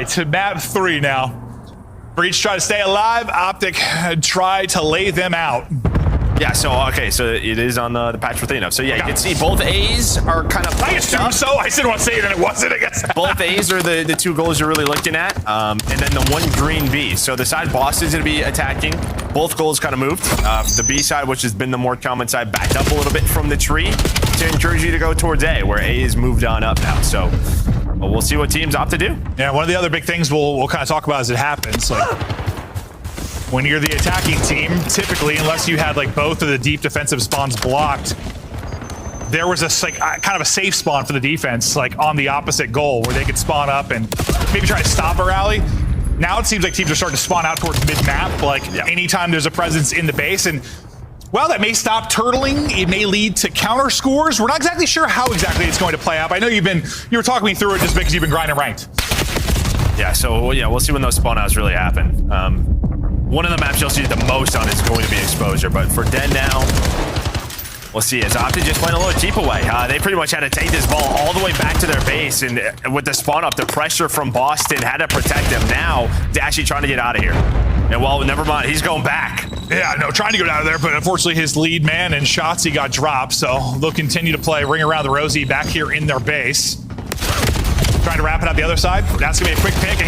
to map 3 now. Breach try to stay alive. OpTic try to lay them out. Yeah, so, okay, so it is on the patch for Thanos. So, yeah, you can see both A's are kind of... I assume so. I didn't want to say it, and it wasn't, I guess. Both A's are the two goals you're really looking at, and then the one green B. So the side Boston's going to be attacking. Both goals kind of moved. The B side, which has been the more common side, backed up a little bit from the tree to encourage you to go towards A, where A is moved on up now. So we'll see what teams opt to do. Yeah, one of the other big things we'll kind of talk about as it happens. Like, when you're the attacking team, typically, unless you had like both of the deep defensive spawns blocked, there was a kind of a safe spawn for the defense, like on the opposite goal, where they could spawn up and maybe try to stop a rally. Now it seems like teams are starting to spawn out towards mid-map, like anytime there's a presence in the base, and while that may stop turtling, it may lead to counter scores. We're not exactly sure how exactly it's going to play out. I know you were talking me through it just because you've been grinding ranked. Yeah, so yeah, we'll see when those spawn outs really happen. One of the maps you'll see the most on is going to be exposure, but for Den now, we'll see. As OpTic just playing a little cheap away. They pretty much had to take this ball all the way back to their base, and with the spawn up, the pressure from Boston had to protect them. Now, Dashy trying to get out of here. And well, never mind, he's going back. Yeah, no, trying to get out of there, but unfortunately his lead man and Shotzzy got dropped, so they'll continue to play Ring Around the Rosie back here in their base. Trying to wrap it out the other side. That's gonna be a quick pick.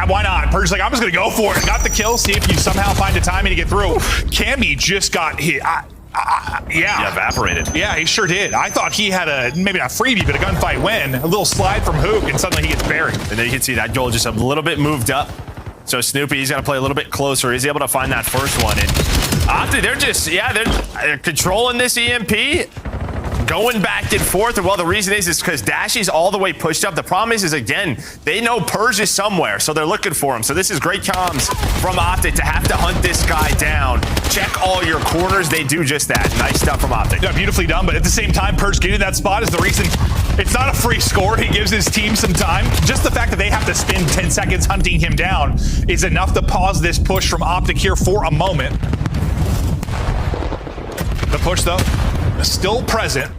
Why not? Purge's like, I'm just gonna go for it. Got the kill. See if you somehow find the timing to get through. Cammy just got hit. Yeah, evaporated. Yeah, he sure did. I thought he had maybe not a freebie, but a gunfight win. A little slide from Hook, and suddenly he gets buried. And then you can see that goal just a little bit moved up. So Snoopy, he's got to play a little bit closer. He's able to find that first one. And OpTic, they're controlling this EMP. Going back and forth, and well, the reason is because Dashy's all the way pushed up. The problem is again, they know Purge is somewhere, so they're looking for him. So this is great comms from OpTic to have to hunt this guy down. Check all your corners. They do just that. Nice stuff from OpTic. Yeah, beautifully done, but at the same time, Purge getting that spot is the reason. It's not a free score. He gives his team some time. Just the fact that they have to spend 10 seconds hunting him down is enough to pause this push from OpTic here for a moment. The push, though, still present.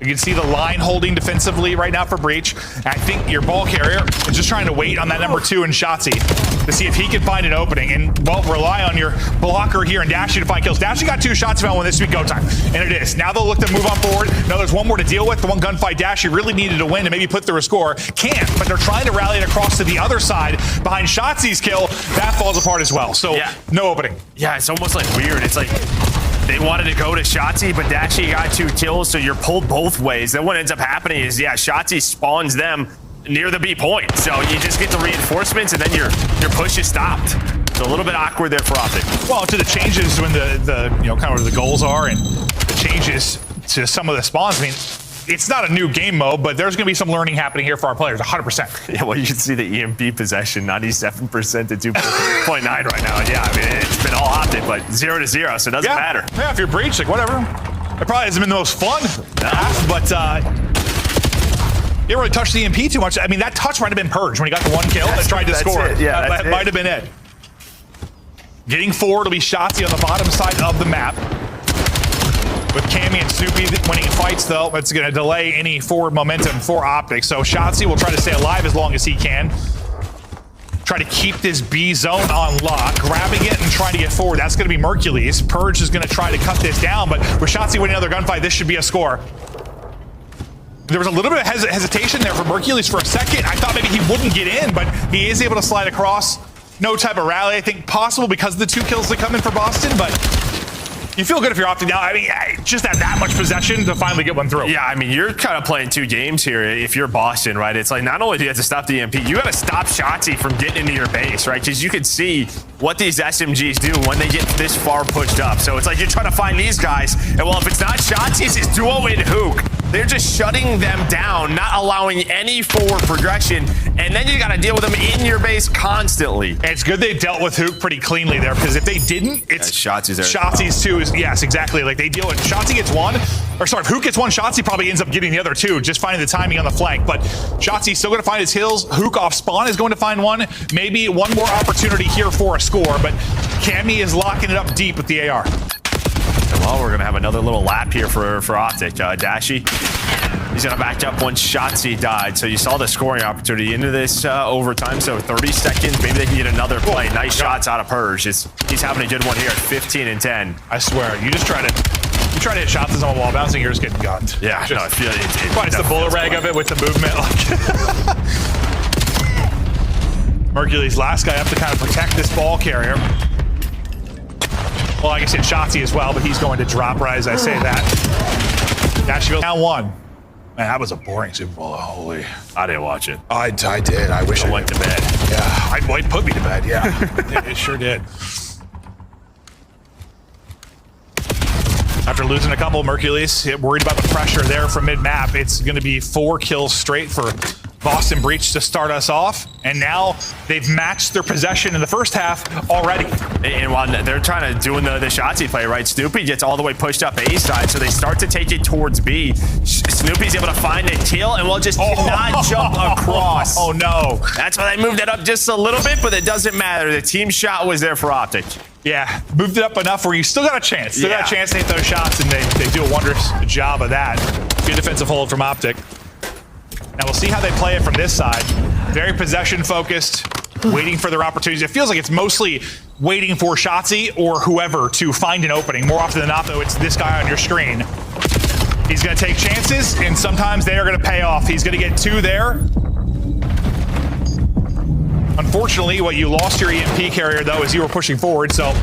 You can see the line holding defensively right now for Breach. I think your ball carrier is just trying to wait on that number 2 in Shotzzy to see if he can find an opening. And, well, rely on your blocker here and Dashy to find kills. Dashy got 2 shots found when this would be go time. And it is. Now they'll look to move on forward. Now there's one more to deal with. The one gunfight Dashy really needed to win to maybe put through a score. Can't, but they're trying to rally it across to the other side behind Shotzi's kill. That falls apart as well. So, no opening. Yeah, it's almost like weird. It's like they wanted to go to Shotzzy, but Dashy got 2 kills, so you're pulled both ways. Then what ends up happening is, Shotzzy spawns them near the B point. So you just get the reinforcements, and then your push is stopped. So a little bit awkward there for OpTic. Well, to the changes when the kind of where the goals are and the changes to some of the spawns. I mean, it's not a new game mode, but there's going to be some learning happening here for our players, 100%. Yeah, well, you can see the EMP possession, 97% to 2.9 right now. Yeah, I mean, it's been all OpTic, but 0 to 0, so it doesn't matter. Yeah, if you're Breach, like, whatever. It probably hasn't been the most fun, but you didn't really touch the EMP too much. I mean, that touch might have been Purge when he got the 1 kill and tried to score. Yeah, that might have been it. Getting forward will be Shotzzy on the bottom side of the map. With Cammy and Snoopy winning fights, though, it's going to delay any forward momentum for OpTic. So Shotzzy will try to stay alive as long as he can. Try to keep this B zone on lock, grabbing it and trying to get forward. That's going to be Mercules. Purge is going to try to cut this down, but with Shotzzy winning another gunfight, this should be a score. There was a little bit of hesitation there for Mercules for a second. I thought maybe he wouldn't get in, but he is able to slide across. No type of rally, I think, possible because of the 2 kills that come in for Boston, but you feel good if you're opting down. I mean, just have that much possession to finally get one through. Yeah, I mean, you're kind of playing 2 games here if you're Boston, right? It's like, not only do you have to stop the EMP, you got to stop Shotzzy from getting into your base, right? Because you can see what these SMGs do when they get this far pushed up. So it's like you're trying to find these guys, and well, if it's not Shotzzy, it's Duo and Hook. They're just shutting them down, not allowing any forward progression, and then you got to deal with them in your base constantly. And it's good they dealt with Hook pretty cleanly there, because if they didn't, it's Shotzi's there. Shotzi's 2 is, yes, exactly. Like they deal with, Shotzzy gets 1, or sorry, if Hook gets 1, Shotzzy probably ends up getting the other 2, just finding the timing on the flank. But Shotzi's still going to find his hills. Hook off spawn is going to find 1. Maybe one more opportunity here for a score, but Cammy is locking it up deep with the AR. Well, we're going to have another little lap here for OpTic. Dashy, he's He's going to back up once Shotzzy died. So you saw the scoring opportunity into this overtime. So 30 seconds, maybe they can get another play. Nice shots out of Purge. He's having a good one here at 15 and 10. I swear, you try to hit shots on the wall bouncing, you're just getting gunned. Yeah, no, I feel it. It's the bullet rag of it with the movement. Mercury's last guy up to kind of protect this ball carrier. Well, I guess it's Shotzzy as well, but he's going to drop right as I say that. Nashville down 1. Man, that was a boring Super Bowl. Holy. I didn't watch it. I did. I wish I went to bed. Yeah, it put me to bed, yeah. It sure did. After losing a couple, Mercules worried about the pressure there from mid-map. It's going to be 4 kills straight for Boston Breach to start us off, and now they've matched their possession in the first half already. And while they're trying to doing the Shotzzy play, right, Snoopy gets all the way pushed up A side, so they start to take it towards B. Snoopy's able to find a tail and will just cannot jump across. Oh no. That's why they moved it up just a little bit, but it doesn't matter. The team shot was there for OpTic. Yeah, moved it up enough where you still got a chance. Still got a chance to hit those shots, and they do a wondrous job of that. Good defensive hold from OpTic. Now we'll see how they play it from this side. Very possession focused, waiting for their opportunities. It feels like it's mostly waiting for Shotzzy or whoever to find an opening. More often than not, though, it's this guy on your screen. He's going to take chances, and sometimes they are going to pay off. He's going to get 2 there. Unfortunately, you lost your EMP carrier, though, as you were pushing forward, so...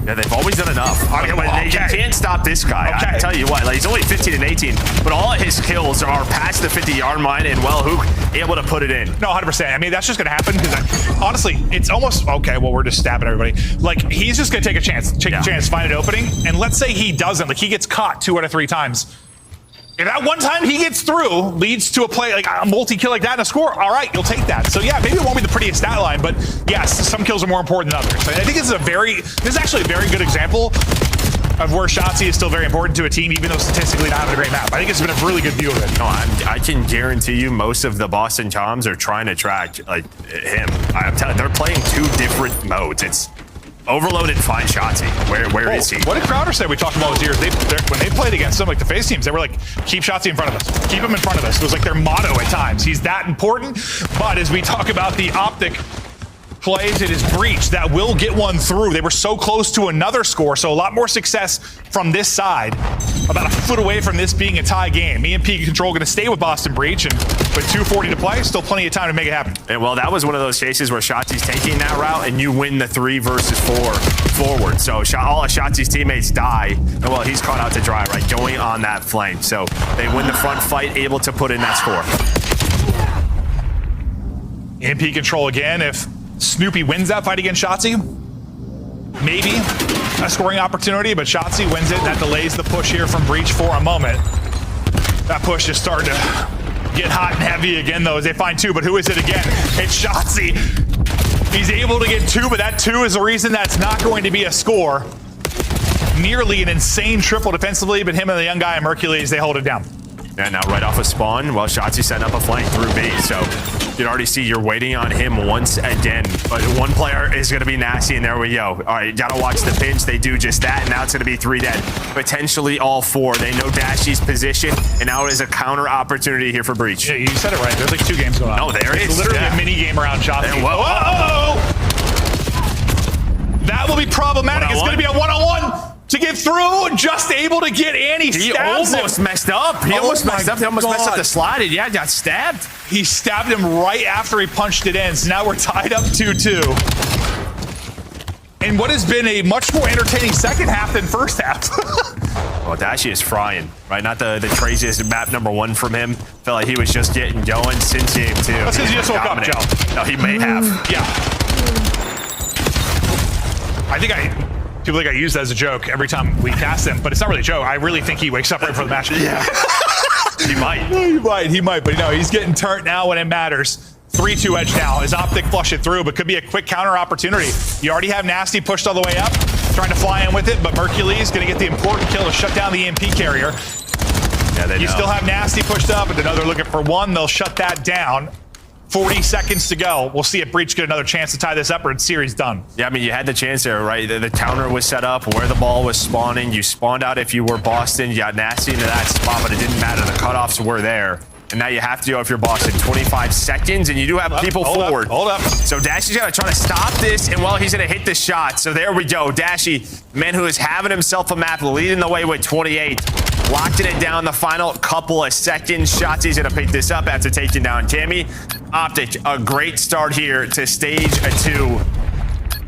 Yeah, they've always done enough. They can't stop this guy. I tell you what, like, he's only 15 and 18, but all of his kills are past the 50-yard line, and Wellhook able to put it in. No, 100%. I mean, that's just going to happen because, honestly, it's almost okay. Well, we're just stabbing everybody. Like, he's just going to take a chance, find an opening, and let's say he doesn't. Like, he gets caught 2 out of 3 times. If that one time he gets through leads to a play, like a multi-kill like that and a score, all right, you'll take that. So yeah, maybe it won't be the prettiest stat line, but yes, some kills are more important than others. I think this is actually a very good example of where Shotzzy is still very important to a team, even though statistically not having a great map. I think it's been a really good view of it. No, I can guarantee you most of the Boston Toms are trying to track like him. I'm telling you, they're playing 2 different modes. It's Overload and find Shotzzy. Where is he? What did Crowder say? We talked about his years. When they played against some like the face teams, they were like, keep Shotzzy in front of us. Keep him in front of us. It was like their motto at times. He's that important. But as we talk about the OpTic plays, it is Breach that will get one through. They were so close to another score, so a lot more success from this side. About a foot away from this being a tie game. EMP Control going to stay with Boston Breach, and with 2:40 to play, still plenty of time to make it happen. And well, that was one of those cases where Shotzzy's taking that route, and you win the 3 versus 4 forward. So all of Shotzzy's teammates die, and well, he's caught out to dry, right, going on that flank. So they win the front fight, able to put in that score. EMP Control again. If Snoopy wins that fight against Shotzzy, maybe a scoring opportunity, but Shotzzy wins it. That delays the push here from Breach for a moment. That push is starting to get hot and heavy again, though, as they find 2. But who is it again? It's Shotzzy. He's able to get 2, but that 2 is the reason that's not going to be a score. Nearly an insane triple defensively, but him and the young guy, Mercules, they hold it down. And now right off of spawn, well, Shotzzy setting up a flank through B. So you can already see you're waiting on him once again. But one player is going to be nasty, and there we go. All right, you got to watch the pinch. They do just that, and now it's going to be 3 dead. Potentially all 4. They know Dashy's position, and now it is a counter opportunity here for Breach. Yeah, you said it right. There's like 2 games going on. No, there it's is. Literally a mini game around Shotzzy. Whoa! That will be problematic. It's going to be a one-on-one. To get through, just able to get in. He almost messed up. He almost messed up the slide. And yeah, got stabbed. He stabbed him right after he punched it in. So now we're tied up 2-2. And what has been a much more entertaining second half than first half. Well, Dashy is frying, right? Not the craziest map number 1 from him. Felt like he was just getting going since game 2. That's because he just woke up, Joe. No, he may have. Yeah. People think I use that as a joke every time we cast him, but it's not really a joke. I really think he wakes up right before the match. Yeah. He might, but no, he's getting turned now when it matters. 3-2 edge now. Is OpTic flush it through, but could be a quick counter opportunity. You already have Nasty pushed all the way up, trying to fly in with it, but Mercules going to get the important kill to shut down the EMP carrier. Yeah, you still have Nasty pushed up, and another looking for 1. They'll shut that down. 40 seconds to go. We'll see if Breach get another chance to tie this up, or it's series done. Yeah, I mean, you had the chance there, right? The counter was set up where the ball was spawning. You spawned out if you were Boston. You got nasty into that spot, but it didn't matter. The cutoffs were there. And now you have to go if you're Boston. 25 seconds, and you do have people forward. Hold up. So Dashy's got to try to stop this, and well, he's going to hit the shot. So there we go. Dashy, man who is having himself a map, leading the way with 28. Locking it down the final couple of seconds. Shotzi's going to pick this up after taking down Cammy. OpTic, a great start here to stage a 2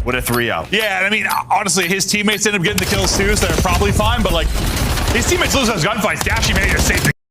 with a 3-0. Yeah, and I mean, honestly, his teammates end up getting the kills too, so they're probably fine, but like, his teammates lose those gunfights. Dashy managed to save the